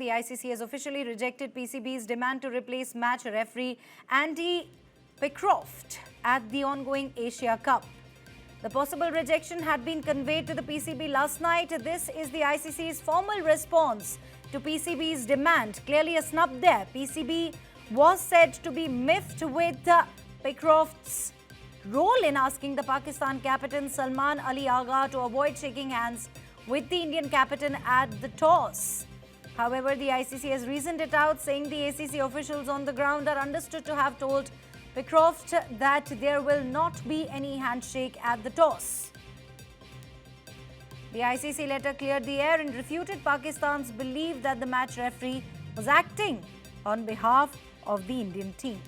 the ICC has officially rejected PCB's demand to replace match referee Andy Pycroft at the ongoing Asia Cup. The possible rejection had been conveyed to the PCB last night. This is the ICC's formal response to PCB's demand. Clearly a snub there. PCB was said to be miffed with Pycroft's role in asking the Pakistan captain Salman Ali Agha to avoid shaking hands with the Indian captain at the toss. However, the ICC has reasoned it out, saying the ACC officials on the ground are understood to have told Pycroft that there will not be any handshake at the toss. The ICC letter cleared the air and refuted Pakistan's belief that the match referee was acting on behalf of the Indian team.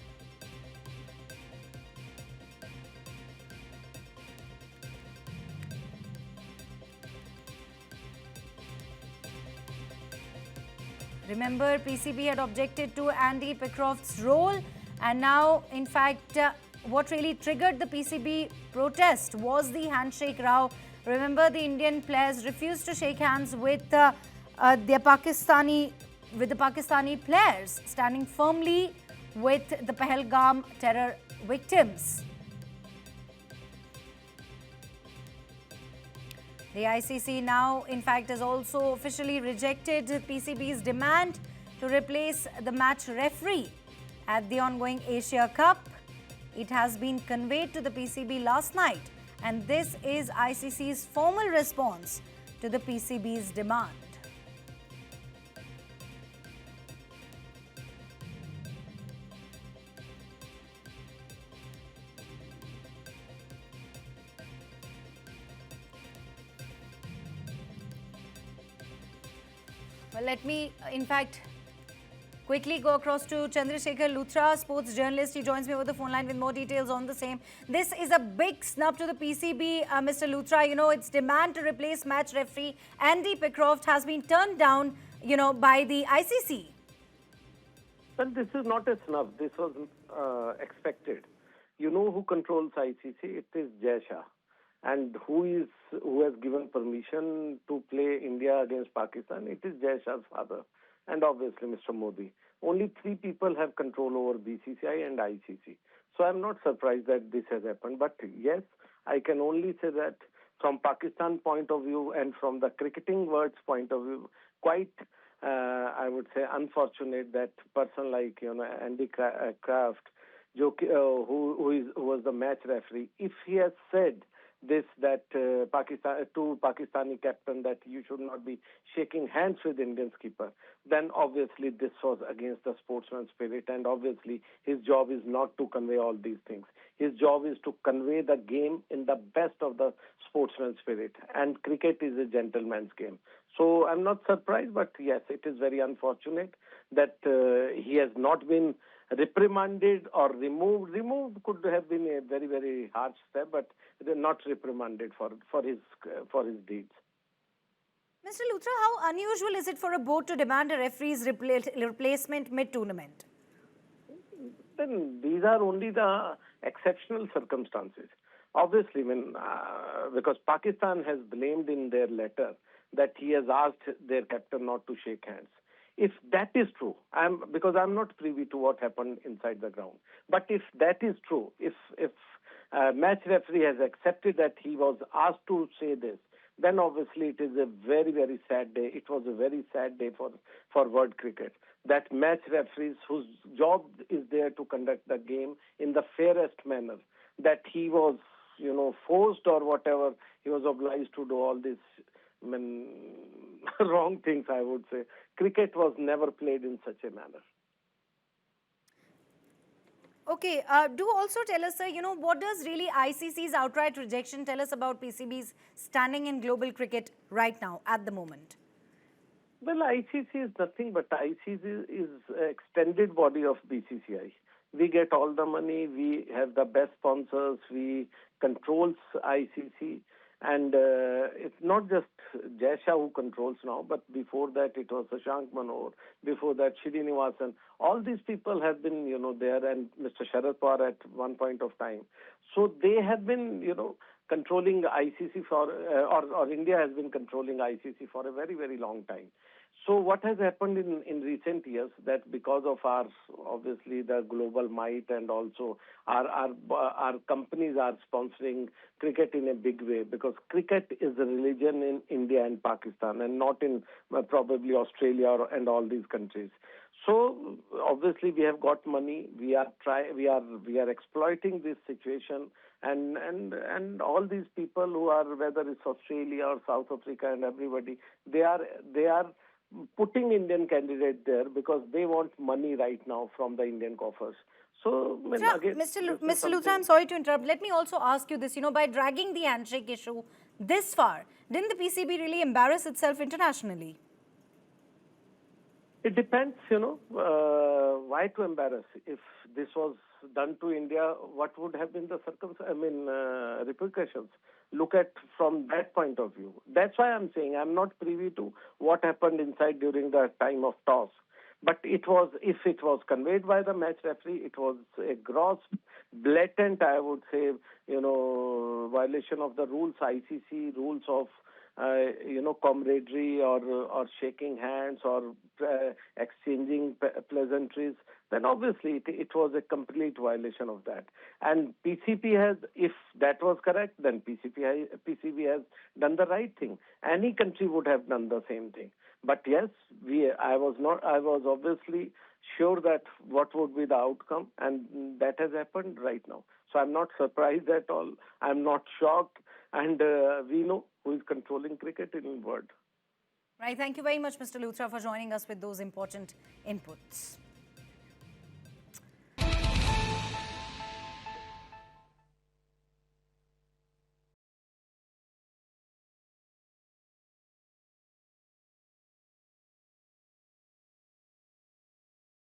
Remember, PCB had objected to Andy Pycroft's role, and now, in fact, what really triggered the PCB protest was the handshake row. Remember, the Indian players refused to shake hands with the Pakistani players, standing firmly with the Pahalgam terror victims. The ICC now, in fact, has also officially rejected PCB's demand to replace the match referee at the ongoing Asia Cup. It has been conveyed to the PCB last night, and this is ICC's formal response to the PCB's demand. Well, let me, in fact, quickly go across to Chandrasekhar Luthra, sports journalist. He joins me over the phone line with more details on the same. This is a big snub to the PCB, Mr. Luthra. You know, its demand to replace match referee Andy Pycroft has been turned down, by the ICC. Well, this is not a snub. This was expected. You know who controls ICC? It is Jai Shah. And who has given permission to play India against Pakistan? It is Jai Shah's father, and obviously Mr. Modi. Only 3 people have control over BCCI and ICC. So I'm not surprised that this has happened. But yes, I can only say that from Pakistan point of view and from the cricketing world's point of view, quite, I would say, unfortunate that person like, Andy Pycroft, who was the match referee, if he has said this, that Pakistani captain, that you should not be shaking hands with Indian skipper, then obviously this was against the sportsman spirit, and obviously his job is not to convey all these things. His job is to convey the game in the best of the sportsman spirit, and cricket is a gentleman's game. So I'm not surprised, but yes, it is very unfortunate that he has not been reprimanded or removed. Removed could have been a very, very harsh step, but not reprimanded for his deeds. Mr. Luthra, how unusual is it for a board to demand a referee's replacement mid-tournament? Then these are only the exceptional circumstances. Obviously, because Pakistan has blamed in their letter that he has asked their captain not to shake hands. If that is true, because I'm not privy to what happened inside the ground, but if that is true, if match referee has accepted that he was asked to say this, then obviously it is a very, very sad day. It was a very sad day for world cricket. That match referees whose job is there to conduct the game in the fairest manner, that he was, forced or whatever, he was obliged to do all this wrong things, I would say. Cricket was never played in such a manner. Okay, do also tell us, sir, what does really ICC's outright rejection tell us about PCB's standing in global cricket right now, at the moment? Well, ICC is nothing but ICC is extended body of BCCI. We get all the money, we have the best sponsors, we controls ICC. And it's not just Jai Shah who controls now, but before that it was Shashank Manohar, before that Srinivasan. All these people have been, there, and Mr. Sharad Pawar at one point of time. So they have been, controlling ICC or India has been controlling ICC for a very, very long time. So what has happened in recent years, that because of our, obviously, the global might, and also our companies are sponsoring cricket in a big way, because cricket is a religion in India and Pakistan, and not in probably Australia and all these countries. So obviously we have got money. We are exploiting this situation, and all these people who are, whether it's Australia or South Africa and everybody, they are putting Indian candidate there because they want money right now from the Indian coffers. So, again, Mr. Luthra, I'm sorry to interrupt. Let me also ask you this. By dragging the handshake issue this far, didn't the PCB really embarrass itself internationally? it depends, why to embarrass? If this was done to India, what would have been the repercussions? Look at from that point of view. That's why I'm saying I'm not privy to what happened inside during the time of toss. But if it was conveyed by the match referee, it was a gross, blatant, I would say, violation of the rules, ICC rules of, camaraderie or shaking hands or exchanging pleasantries. Then obviously it was a complete violation of that. And PCB has, if that was correct, then PCB has done the right thing. Any country would have done the same thing. But yes, I was obviously sure that what would be the outcome, and that has happened right now. So I'm not surprised at all. I'm not shocked, and we know who is controlling cricket in the world. Right. Thank you very much, Mr. Luthra, for joining us with those important inputs.